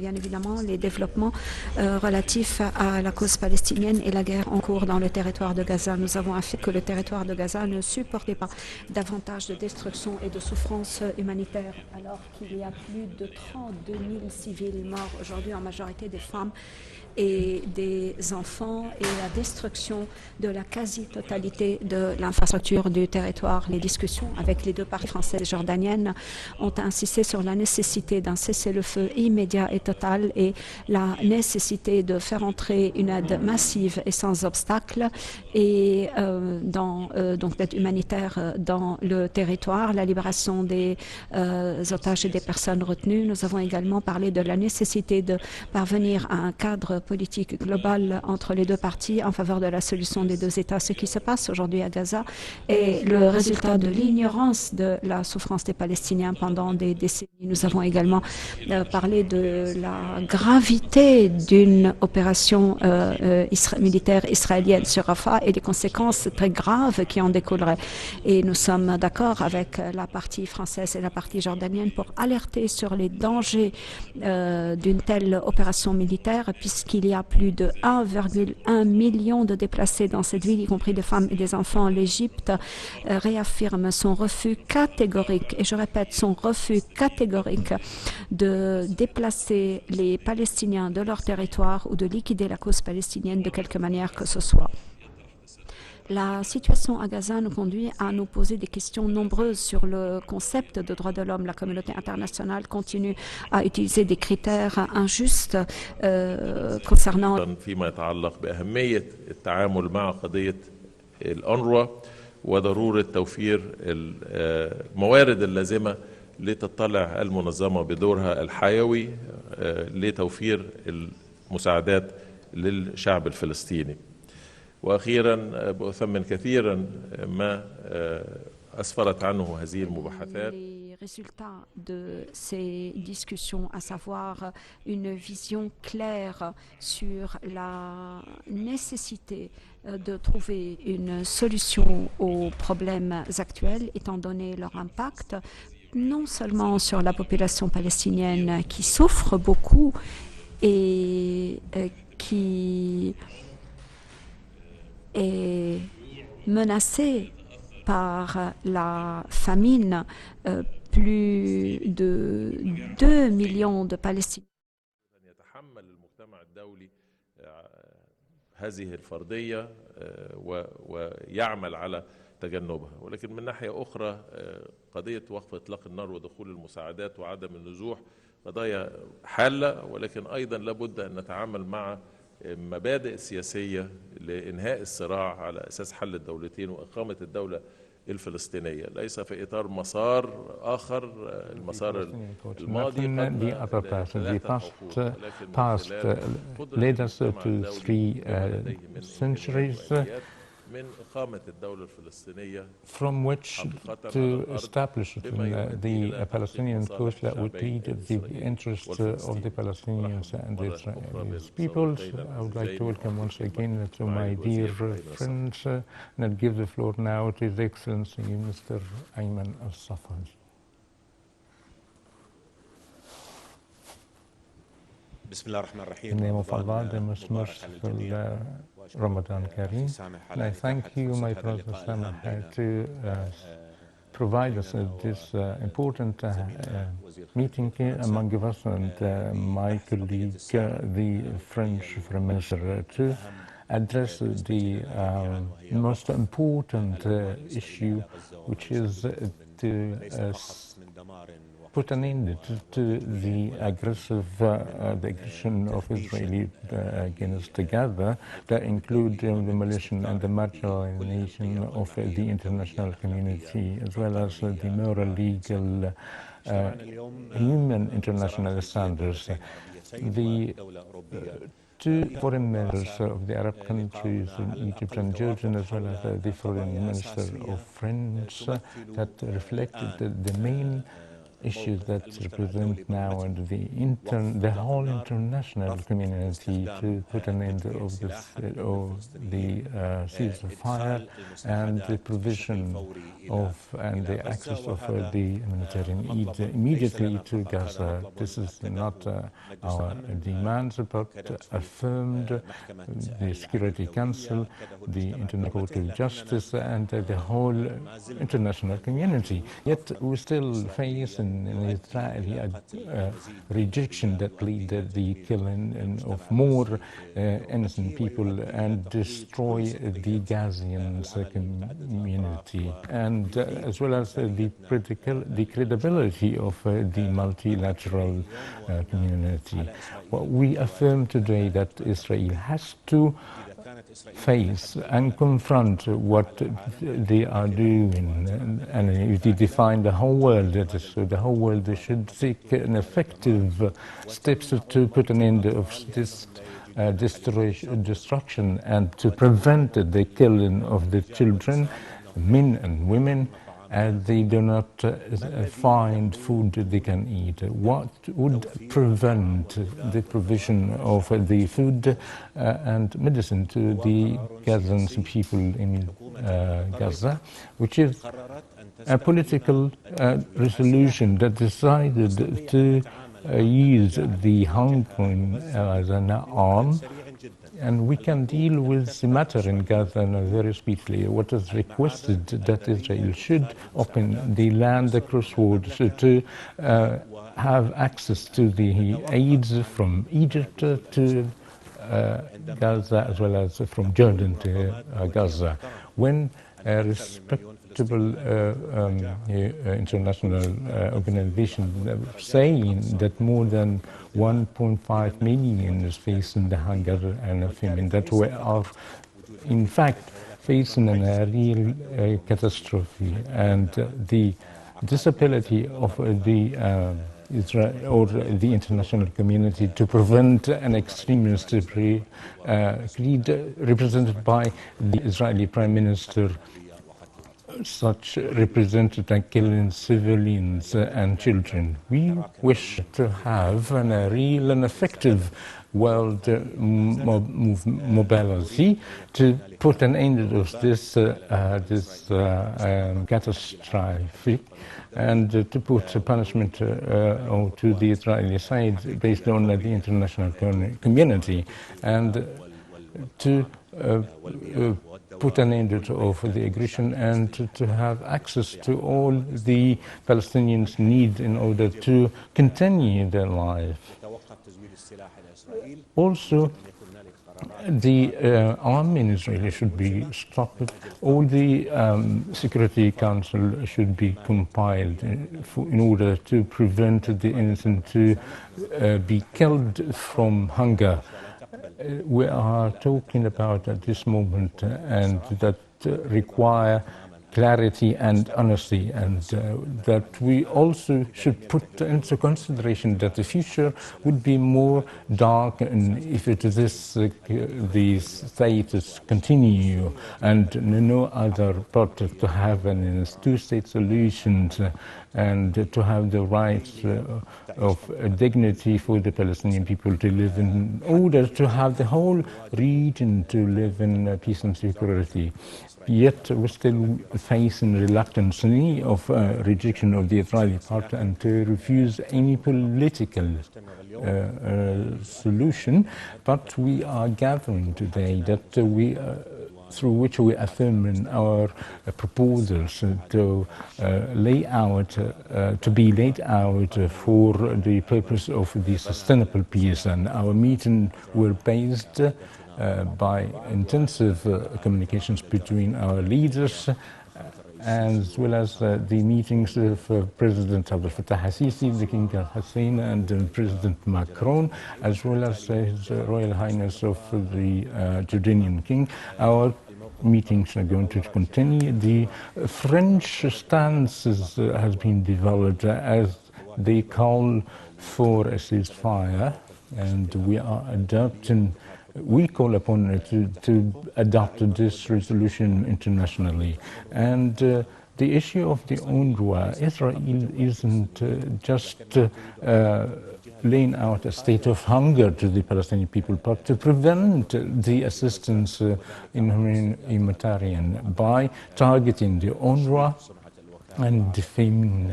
bien évidemment les développements relatifs à la cause palestinienne et la guerre en cours dans le territoire de Gaza. Nous avons affirmé que le territoire de Gaza ne supportait pas davantage de destruction et de souffrance humanitaire, alors qu'il y a plus de 32 000 civils morts aujourd'hui, en majorité des femmes et des enfants, et la destruction de la quasi-totalité de l'infrastructure du territoire. Les discussions avec les deux parties françaises et jordaniennes ont insisté sur la nécessité d'un cessez-le-feu immédiat et total et la nécessité de faire entrer une aide massive et sans obstacle et donc d'aide humanitaire dans le territoire, la libération des otages et des personnes retenues. Nous avons également parlé de la nécessité de parvenir à un cadre politique global entre les deux parties en faveur de la solution des deux États. Ce qui se passe aujourd'hui à Gaza est le résultat de l'ignorance de la souffrance des Palestiniens pendant des décennies. Nous avons également parlé de la gravité d'une opération militaire israélienne sur Rafah et des conséquences très graves qui en découleraient. Et nous sommes d'accord avec la partie française et la partie jordanienne pour alerter sur les dangers d'une telle opération militaire, puisqu'il y a plus de 1,1 million de déplacés dans cette ville, y compris des femmes et des enfants. L'Égypte réaffirme son refus catégorique, et je répète, son refus catégorique de déplacer les Palestiniens de leur territoire ou de liquider la cause palestinienne de quelque manière que ce soit. La situation à Gaza nous conduit à nous poser des questions nombreuses sur le concept de droits de l'homme. La communauté internationale continue à utiliser des critères injustes concernant فيما يتعلق بأهمية التعامل مع قضية الأونروا وضرورة توفير الموارد اللازمة لتطلع المنظمة بدورها الحيوي لتوفير المساعدات للشعب الفلسطيني. وأخيرا بأثمن كثيرا ما أسفرت عنه هذه المباحثات. Les résultats de ces discussions, à savoir une vision claire sur la nécessité de trouver une solution aux problèmes actuels, étant donné leur impact, non seulement sur la population palestinienne qui souffre beaucoup et qui est menacée par la famine. Plus de 2 millions de Palestiniens. يتحمل المجتمع الدولي هذه الفرضية ويعمل على تجنبها، ولكن من ناحية أخرى قضية وقف إطلاق النار ودخول المساعدات وعدم النزوح قضايا حالة، ولكن أيضا لابد أن نتعامل مع مبادئ سياسية لإنهاء الصراع على أساس حل الدولتين وإقامة الدولة الفلسطينية، ليس في إطار مسار آخر المسار الماضي led us to 3 centuries من إقامة الدولة الفلسطينية from which to establish the Palestinian coast that would lead the interests of the Palestinians and the Israelis peoples. I would like to welcome once again to my dear friends, and I'll give the floor now to His Excellency Mr. Ayman Al-Safadi. In the name of Allah, the most merciful, Ramadan Kareem, and I thank you, my brother Samah, to provide us this important meeting among us and my colleague, the French Foreign Minister, to address the most important issue, which is to put an end to the aggression of Israel against Gaza, that include the demolition and the marginalization of the international community, as well as the moral, legal, human international standards. The 2 foreign ministers of the Arab countries in Egypt and Jordan, as well as the foreign minister of France, that reflected the main issues that represent now and the whole international community to put an end of this, the ceasefire and the provision of and the access of the humanitarian aid immediately to Gaza. This is not our demands, but affirmed the Security Council, the International Court of Justice, and the whole international community. Yet we still face in Israeli rejection that led to the killing of more innocent people and destroy the Gazian community, and as well as the credibility of the multilateral community. Well, we affirm today that Israel has to face and confront what they are doing, and if they define the whole world, the whole world should take an effective steps to put an end of this destruction and to prevent the killing of the children, men and women, and they do not find food they can eat. What would prevent the provision of the food and medicine to the Gazan people in Gaza, which is a political resolution that decided to use the hunger as an arm, and we can deal with the matter in Gaza very speedily. What is requested that Israel should open the land crossroads to have access to the aids from Egypt to Gaza, as well as from Jordan to Gaza. When respectable international organization saying that more than 1.5 million is facing the hunger and famine, that we are in fact facing a real catastrophe, and the disability of the Israel or the international community to prevent an extremist creed represented by the Israeli Prime Minister, such represented and killing civilians and children. We wish to have a real and effective world mobility to put an end to this catastrophe, and to put a punishment to the Israeli side based on the international community, and to put an end to the aggression, and to have access to all the Palestinians need in order to continue their life. Also, the army in Israel should be stopped. All the Security Council should be compiled in order to prevent the innocent to be killed from hunger. We are talking about at this moment and that require clarity and honesty, and that we also should put into consideration that the future would be more dark and if the status continue, and no other part to have a two-state solution, and to have the rights of dignity for the Palestinian people to live in order to have the whole region to live in peace and security. Yet we're still facing reluctance of rejection of the Israeli part, and to refuse any political solution. But we are gathering today that through which we affirm in our proposals to be laid out for the purpose of the sustainable peace. And our meeting were based by intensive communications between our leaders, as well as the meetings of President Abdel Fattah al-Sisi, the King Hussein, and President Macron, as well as His Royal Highness of the Jordanian King. Our meetings are going to continue. The French stance has been developed as they call for a ceasefire, and we are adopting. We call upon it to adopt this resolution internationally, and the issue of the UNRWA, Israel isn't just laying out a state of hunger to the Palestinian people, but to prevent the assistance in humanitarian by targeting the UNRWA and defaming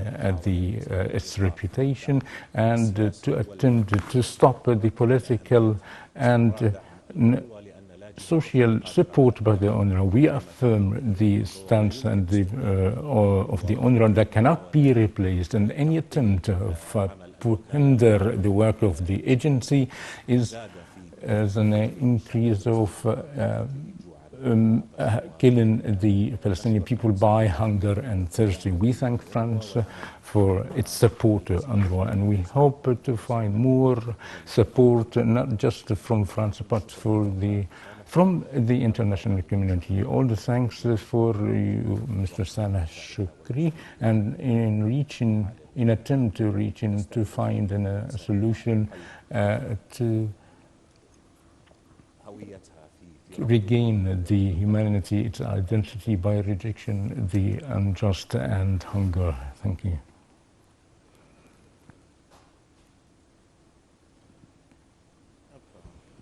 its reputation, and to attempt to stop the political and social support by the UNRWA. We affirm the stance and of the UNRWA that cannot be replaced, and any attempt to hinder the work of the agency is an increase of killing the Palestinian people by hunger and thirst. We thank France for its support to UNRWA, and we hope to find more support, not just from France, but from the international community. All the thanks for you, Mr. Sameh Shoukry, and in attempt to find a solution to regain the humanity, its identity, by rejection the unjust and hunger. Thank you.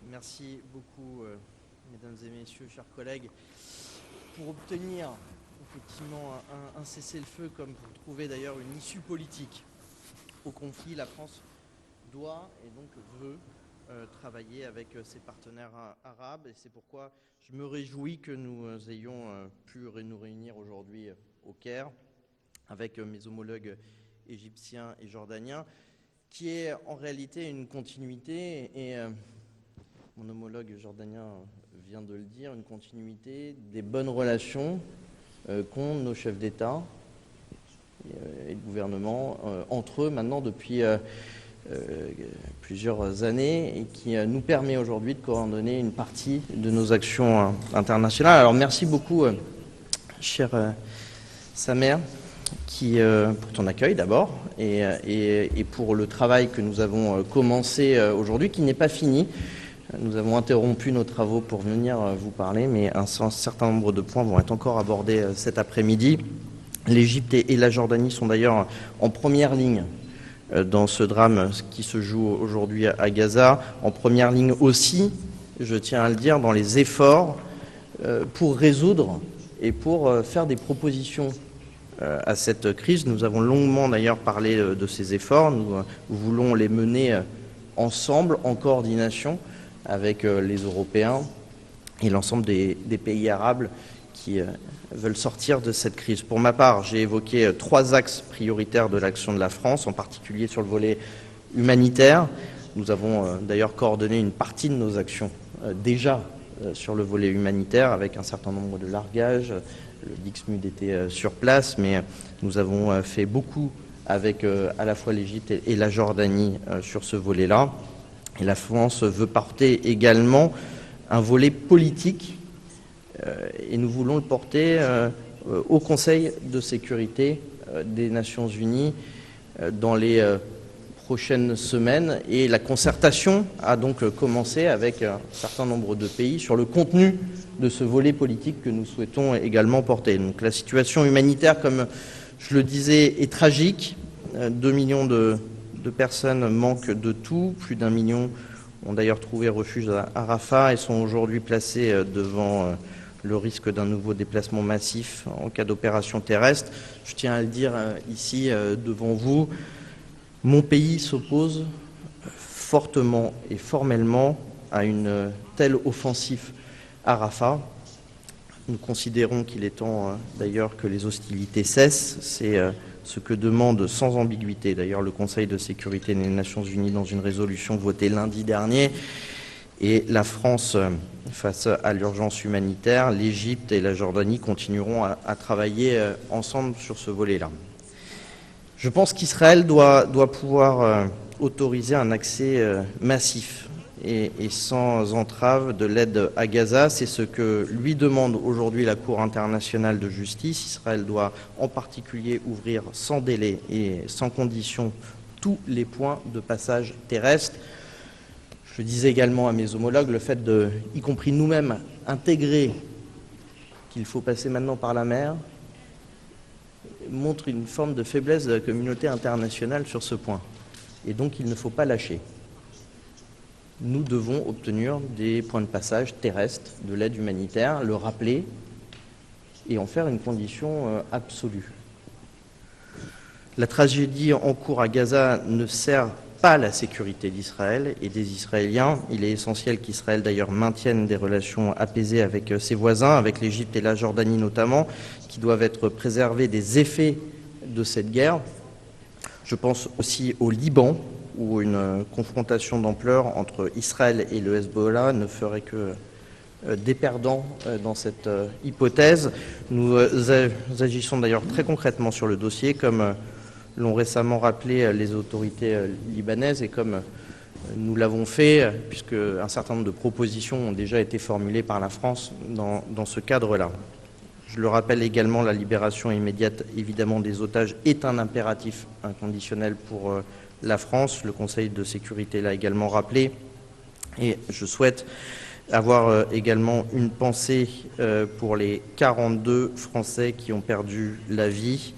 Merci beaucoup, mesdames et messieurs, chers collègues. Pour obtenir effectivement un cessez-le-feu, comme pour trouver d'ailleurs une issue politique au conflit, la France doit et donc veut travailler avec ses partenaires arabes, et c'est pourquoi je me réjouis que nous ayons pu nous réunir aujourd'hui au Caire avec mes homologues égyptiens et jordaniens, qui est en réalité une continuité, et mon homologue jordanien vient de le dire, une continuité des bonnes relations qu'ont nos chefs d'État et de gouvernement entre eux maintenant depuis plusieurs années, et qui nous permet aujourd'hui de coordonner une partie de nos actions internationales. Alors merci beaucoup, cher Sameh, pour ton accueil d'abord, et pour le travail que nous avons commencé aujourd'hui, qui n'est pas fini. Nous avons interrompu nos travaux pour venir vous parler, mais un certain nombre de points vont être encore abordés cet après-midi. L'Égypte et la Jordanie sont d'ailleurs en première ligne dans ce drame qui se joue aujourd'hui à Gaza, en première ligne aussi, je tiens à le dire, dans les efforts pour résoudre et pour faire des propositions à cette crise. Nous avons longuement d'ailleurs parlé de ces efforts. Nous voulons les mener ensemble, en coordination avec les Européens et l'ensemble des pays arabes qui veulent sortir de cette crise. Pour ma part, j'ai évoqué 3 axes prioritaires de l'action de la France, en particulier sur le volet humanitaire. Nous avons d'ailleurs coordonné une partie de nos actions déjà sur le volet humanitaire, avec un certain nombre de largages. Le Dixmude était sur place, mais nous avons fait beaucoup avec à la fois l'Égypte et la Jordanie sur ce volet-là. Et la France veut porter également un volet politique, et nous voulons le porter au Conseil de sécurité des Nations Unies dans les prochaines semaines. Et la concertation a donc commencé avec un certain nombre de pays sur le contenu de ce volet politique que nous souhaitons également porter. Donc la situation humanitaire, comme je le disais, est tragique. 2 millions de personnes manquent de tout. Plus d'1 million ont d'ailleurs trouvé refuge à Rafah et sont aujourd'hui placées devant le risque d'un nouveau déplacement massif en cas d'opération terrestre. Je tiens à le dire ici devant vous, mon pays s'oppose fortement et formellement à une telle offensive à Rafah. Nous considérons qu'il est temps d'ailleurs que les hostilités cessent. C'est ce que demande sans ambiguïté d'ailleurs le Conseil de sécurité des Nations Unies dans une résolution votée lundi dernier. Et la France, face à l'urgence humanitaire, l'Égypte et la Jordanie continueront à travailler ensemble sur ce volet-là. Je pense qu'Israël doit pouvoir autoriser un accès massif et sans entrave de l'aide à Gaza. C'est ce que lui demande aujourd'hui la Cour internationale de justice. Israël doit en particulier ouvrir sans délai et sans condition tous les points de passage terrestre. Je disais également à mes homologues le fait de, y compris nous-mêmes, intégrer qu'il faut passer maintenant par la mer montre une forme de faiblesse de la communauté internationale sur ce point. Et donc il ne faut pas lâcher. Nous devons obtenir des points de passage terrestres de l'aide humanitaire, le rappeler et en faire une condition absolue. La tragédie en cours à Gaza ne sert pas la sécurité d'Israël et des Israéliens. Il est essentiel qu'Israël d'ailleurs maintienne des relations apaisées avec ses voisins, avec l'Égypte et la Jordanie notamment, qui doivent être préservés des effets de cette guerre. Je pense aussi au Liban, où une confrontation d'ampleur entre Israël et le Hezbollah ne ferait que des perdants dans cette hypothèse. Nous agissons d'ailleurs très concrètement sur le dossier, comme l'ont récemment rappelé les autorités libanaises et comme nous l'avons fait, puisque un certain nombre de propositions ont déjà été formulées par la France dans ce cadre-là. Je le rappelle également, la libération immédiate, évidemment, des otages est un impératif inconditionnel pour la France. Le Conseil de sécurité l'a également rappelé. Et je souhaite avoir également une pensée pour les 42 Français qui ont perdu la vie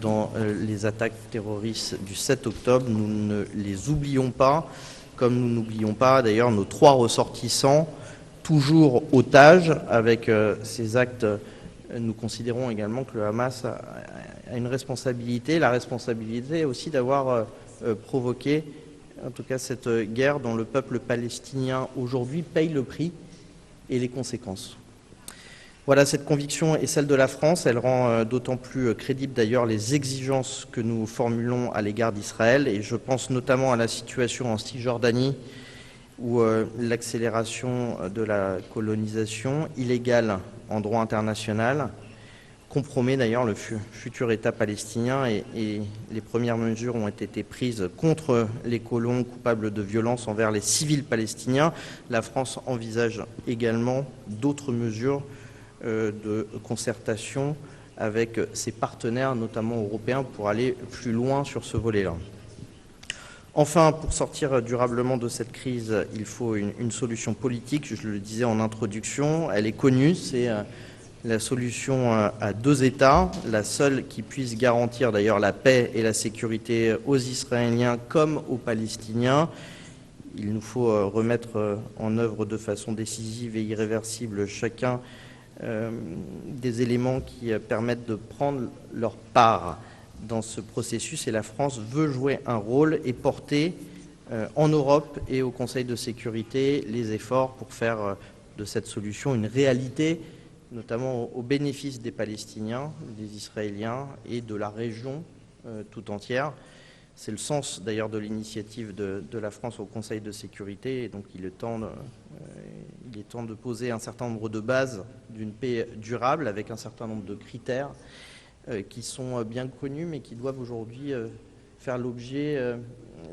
dans les attaques terroristes du 7 octobre. Nous ne les oublions pas, comme nous n'oublions pas d'ailleurs nos 3 ressortissants, toujours otages. Avec ces actes, nous considérons également que le Hamas a une responsabilité, la responsabilité aussi d'avoir provoqué en tout cas cette guerre dont le peuple palestinien aujourd'hui paye le prix et les conséquences. Voilà, cette conviction est celle de la France. Elle rend d'autant plus crédible d'ailleurs les exigences que nous formulons à l'égard d'Israël. Et je pense notamment à la situation en Cisjordanie, où l'accélération de la colonisation illégale en droit international compromet d'ailleurs le futur État palestinien, et les premières mesures ont été prises contre les colons coupables de violences envers les civils palestiniens. La France envisage également d'autres mesures de concertation avec ses partenaires, notamment européens, pour aller plus loin sur ce volet-là. Enfin, pour sortir durablement de cette crise, il faut une solution politique. Je le disais en introduction, elle est connue, c'est la solution à 2 États, la seule qui puisse garantir d'ailleurs la paix et la sécurité aux Israéliens comme aux Palestiniens. Il nous faut remettre en œuvre de façon décisive et irréversible chacun des éléments qui permettent de prendre leur part dans ce processus, et la France veut jouer un rôle et porter en Europe et au Conseil de sécurité les efforts pour faire de cette solution une réalité, notamment au bénéfice des Palestiniens, des Israéliens et de la région tout entière. C'est le sens d'ailleurs de l'initiative de la France au Conseil de sécurité, et donc il est temps de poser un certain nombre de bases d'une paix durable avec un certain nombre de critères qui sont bien connus mais qui doivent aujourd'hui faire l'objet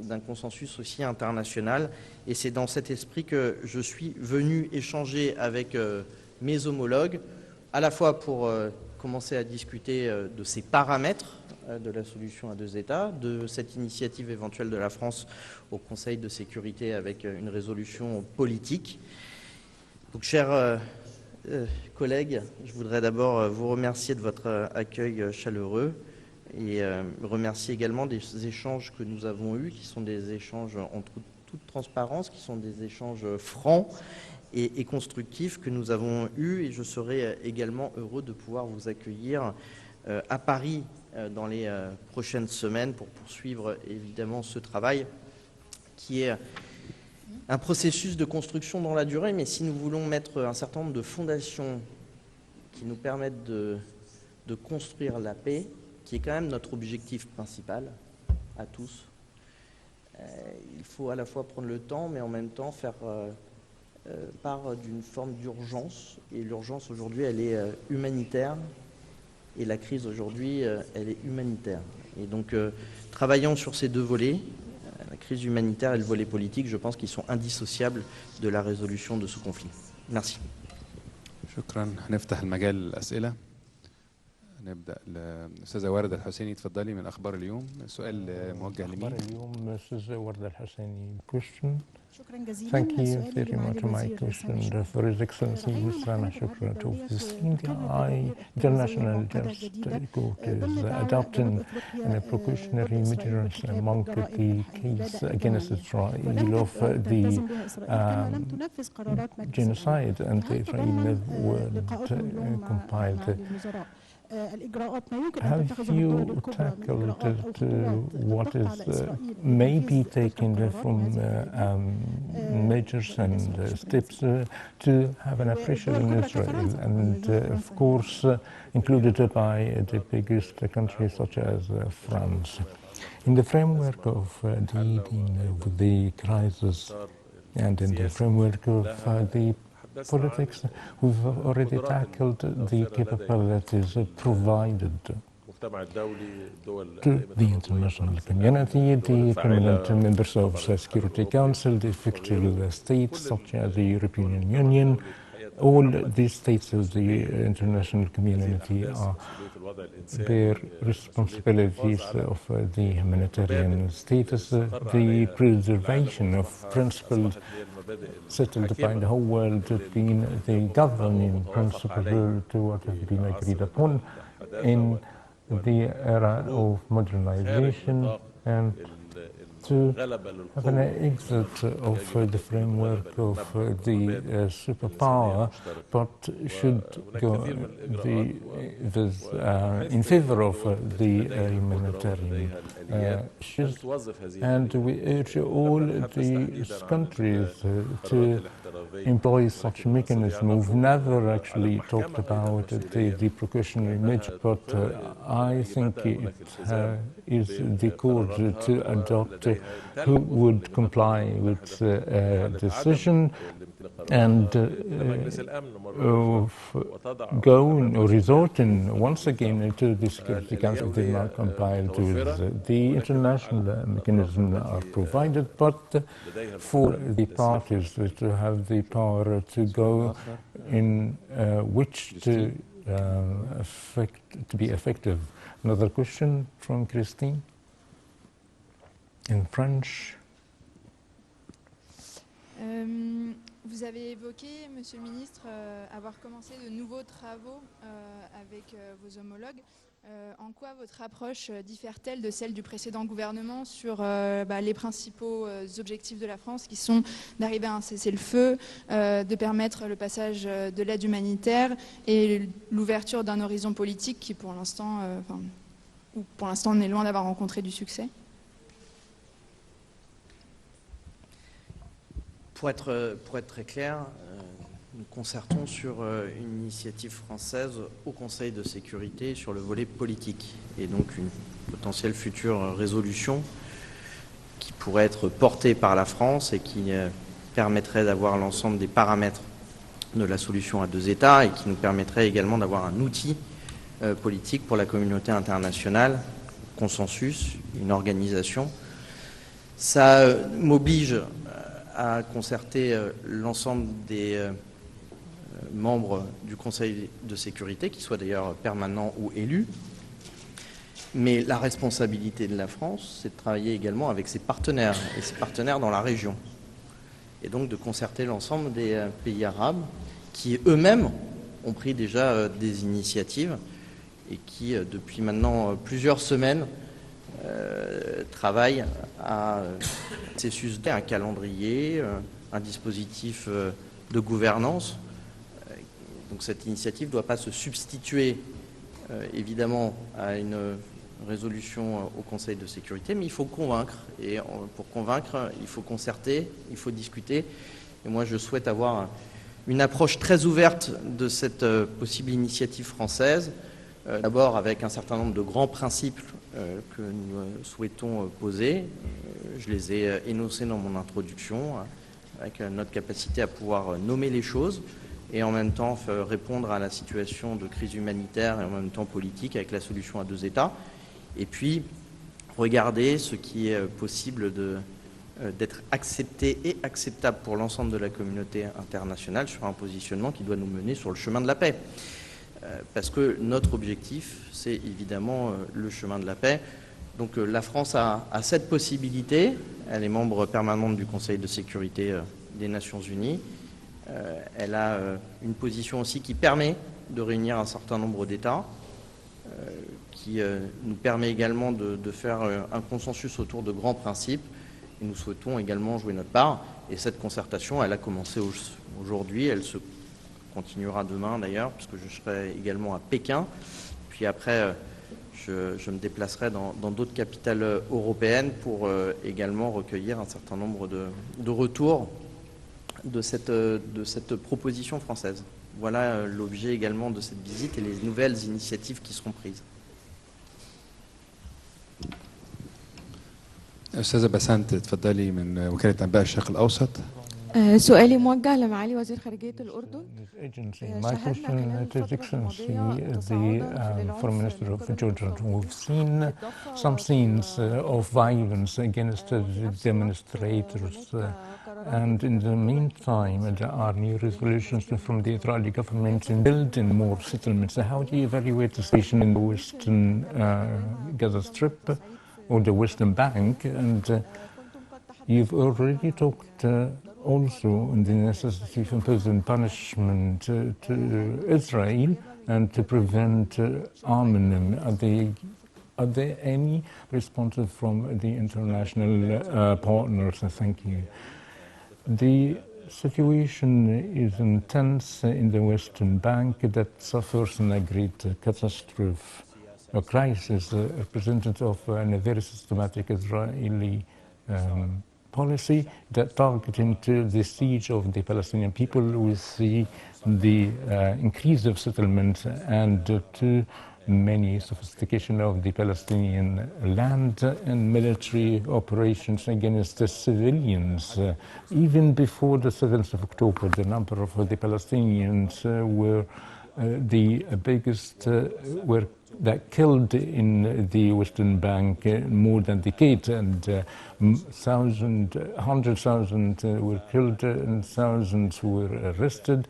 d'un consensus aussi international. Et c'est dans cet esprit que je suis venu échanger avec mes homologues, à la fois pour commencer à discuter de ces paramètres de la solution à 2 États, de cette initiative éventuelle de la France au Conseil de sécurité avec une résolution politique. Donc, chers collègues, je voudrais d'abord vous remercier de votre accueil chaleureux et remercier également des échanges que nous avons eus, qui sont des échanges en toute transparence, qui sont des échanges francs et constructifs que nous avons eus. Et je serai également heureux de pouvoir vous accueillir à Paris dans les prochaines semaines pour poursuivre évidemment ce travail qui est un processus de construction dans la durée. Mais si nous voulons mettre un certain nombre de fondations qui nous permettent de construire la paix, qui est quand même notre objectif principal à tous, il faut à la fois prendre le temps, mais en même temps faire part d'une forme d'urgence. Et l'urgence aujourd'hui, elle est humanitaire. Et la crise aujourd'hui, elle est humanitaire. Et donc, travaillant sur ces 2 volets, la crise humanitaire et le volet politique, je pense qu'ils sont indissociables de la résolution de ce conflit. Merci. شكرا. هنفتح المجال للأسئلة. نبدأ الأستاذة وردة الحسيني، تفضلي، من أخبار اليوم. سؤال موجه لمين؟ أخبار اليوم، أستاذة وردة الحسيني. Question Thank you very much. My question for His Excellency Mr. Sami Shukran to the International Justice Court is adopting precautionary measures among the case against Israel of the genocide, and Israel would compile Have you tackled what is maybe taken from measures and steps to have an pressure in Israel, and of course included by the biggest countries such as France? In the framework of dealing with the crisis and in the framework of the politics, we've already tackled the capabilities provided to the international community, the permanent members of the Security Council, the effectual states such as the European Union. All these states of the international community bear responsibilities of the humanitarian status, the preservation of principles settled by the whole world, being the governing principle to what has been agreed upon in the era of modernization, and to have an exit of the framework of the superpower, but should go in favor of the humanitarian issues. And we urge all these countries to employ such mechanism. We've never actually talked about the precautionary measure, but I think it is the course to adopt who would comply with the decision and going or resorting once again to the Security Council. They are compiled with the international mechanisms are provided, but for the parties to have the power to go in which to be effective. Another question from Christine in French. Vous avez évoqué, Monsieur le Ministre, avoir commencé de nouveaux travaux avec vos homologues. En quoi votre approche diffère-t-elle de celle du précédent gouvernement sur les principaux objectifs de la France, qui sont d'arriver à un cessez-le-feu, de permettre le passage de l'aide humanitaire et l'ouverture d'un horizon politique qui, pour l'instant, on est loin d'avoir rencontré du succès? Pour être très clair, nous concertons sur une initiative française au Conseil de sécurité sur le volet politique, et donc une potentielle future résolution qui pourrait être portée par la France et qui permettrait d'avoir l'ensemble des paramètres de la solution à deux États, et qui nous permettrait également d'avoir un outil politique pour la communauté internationale, consensus, une organisation. Ça m'oblige à concerter l'ensemble des membres du Conseil de sécurité, qui soient d'ailleurs permanents ou élus. Mais la responsabilité de la France, c'est de travailler également avec ses partenaires, et ses partenaires dans la région. Et donc de concerter l'ensemble des pays arabes qui eux-mêmes ont pris déjà des initiatives et qui, depuis maintenant plusieurs semaines, travaillent à un calendrier, un dispositif de gouvernance. Donc cette initiative ne doit pas se substituer évidemment à une résolution au Conseil de sécurité, mais il faut convaincre. Et pour convaincre, il faut concerter, il faut discuter. Et moi, je souhaite avoir une approche très ouverte de cette possible initiative française. D'abord avec un certain nombre de grands principes que nous souhaitons poser. Je les ai énoncés dans mon introduction, avec notre capacité à pouvoir nommer les choses et en même temps répondre à la situation de crise humanitaire et en même temps politique avec la solution à deux États. Et puis regarder ce qui est possible d'être accepté et acceptable pour l'ensemble de la communauté internationale sur un positionnement qui doit nous mener sur le chemin de la paix. Parce que notre objectif, c'est évidemment le chemin de la paix. Donc la France a cette possibilité, elle est membre permanente du Conseil de sécurité des Nations Unies, elle a une position aussi qui permet de réunir un certain nombre d'États, qui nous permet également de faire un consensus autour de grands principes, et nous souhaitons également jouer notre part. Et cette concertation, elle a commencé aujourd'hui, elle se continuera demain d'ailleurs, puisque je serai également à Pékin, puis après je me déplacerai dans d'autres capitales européennes pour également recueillir un certain nombre de retours de cette proposition française. Voilà l'objet également de cette visite et les nouvelles initiatives qui seront prises. أستاذة بسنت تفضلي من وكالة أنباء الشرق الأوسط. سؤالي موجه لمعالي وزير خارجية الأردن. My question to His Excellency, the Foreign Minister of Jordan. We've seen some scenes of violence against the demonstrators, and in the meantime, there are new resolutions from the Israeli government in building more settlements. How do you evaluate the situation in the Western Gaza Strip or the Western Bank? And you've already talked also on the necessity of imposing punishment to Israel and to prevent arming them. Are there any responses from the international partners? Thank you. The situation is intense in the Western Bank that suffers a great catastrophe, a crisis representative of a very systematic Israeli policy that targeting to the siege of the Palestinian people with the increase of settlement and too many sophistication of the Palestinian land and military operations against the civilians. Even before the 7th of October, the number of the Palestinians were the biggest that killed in the Western Bank more than a decade, and 100,000 were killed and thousands were arrested.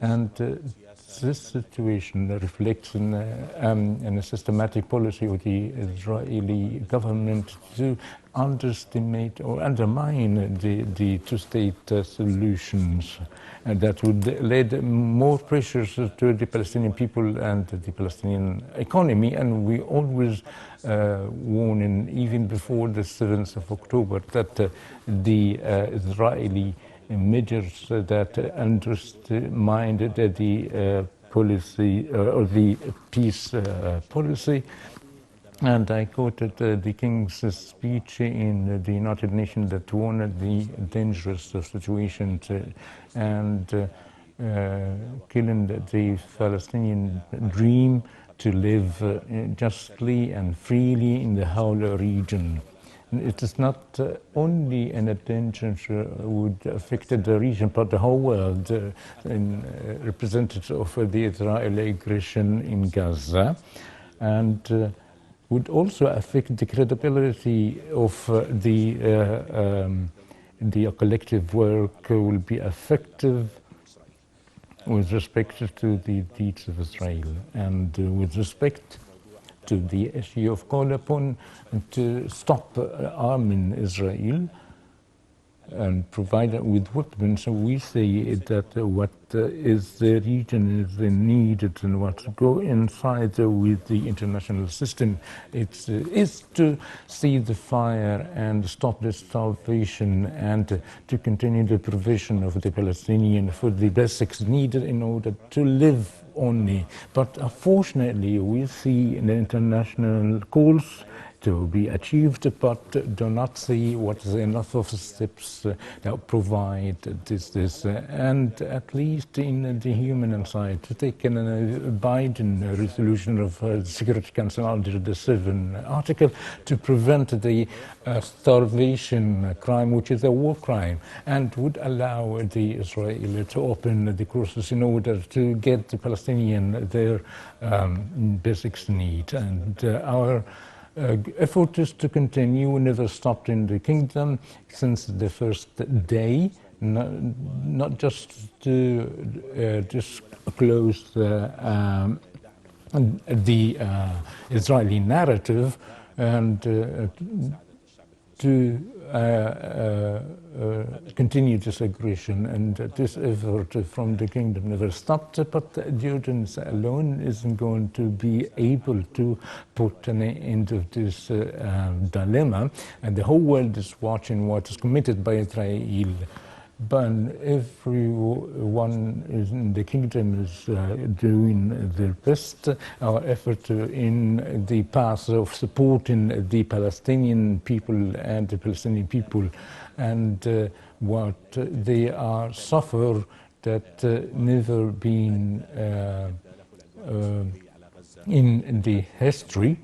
And this situation reflects in a systematic policy of the Israeli government to underestimate or undermine the two-state solutions. That would lead more pressures to the Palestinian people and the Palestinian economy. And we always warning, even before the 7th of October, that the Israeli measures that undermined the policy or the peace policy. And I quoted the King's speech in the United Nations that warned the dangerous situation and killing the Palestinian dream to live justly and freely in the whole region. It is not only an attention would affect the region, but the whole world, representative of the Israeli aggression in Gaza, and would also affect the credibility of the collective work will be effective with respect to the deeds of Israel and with respect to the issue of call upon to stop arming Israel and provide it with weapons. So we say that what is the region is needed and what to go inside with the international system is to see the fire and stop the starvation and to continue the provision of the Palestinian for the basics needed in order to live only. But unfortunately we see in the international calls to be achieved, but do not see what is enough of steps that provide this, and at least in the human side, to take a Biden resolution of the Security Council under the 7th article to prevent the starvation crime, which is a war crime, and would allow the Israel to open the courses in order to get the Palestinian their basics need. And our effort is to continue, never stopped in the kingdom since the first day, not just to disclose the Israeli narrative, and to continue this aggression, and this effort from the kingdom never stopped, but the Jordans alone isn't going to be able to put an end to this dilemma, and the whole world is watching what is committed by Israel. But everyone in the kingdom is doing their best. Our effort in the path of supporting the Palestinian people and the Palestinian people, and what they are suffer that never been in the history.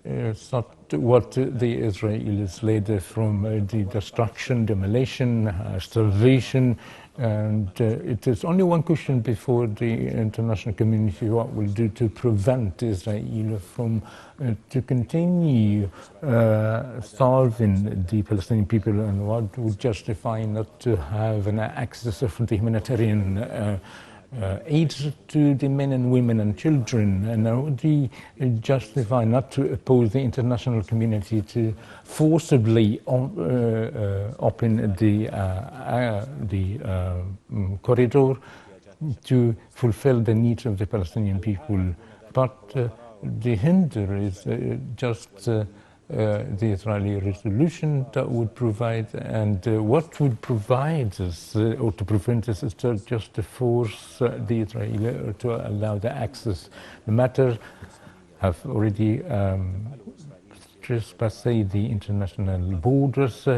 It's not what the Israelis led from the destruction, demolition, starvation, and it is only one question before the international community: what will do to prevent Israel from to continue starving the Palestinian people, and what would justify not to have an access of the humanitarian aid to the men and women and children, and how would he justify not to oppose the international community to forcibly open the corridor to fulfill the needs of the Palestinian people. But the hinder is just the Israeli resolution that would provide, and what would provide us or to prevent us is just to force the Israeli to allow the access. The matter have already trespassed the international borders.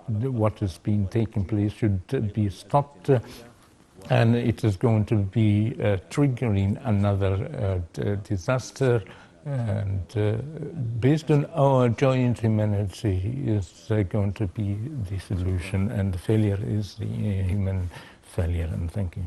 What has been taking place should be stopped, and it is going to be triggering another disaster. And based on our joint humanity is going to be the solution, and the failure is the human failure. And thank you.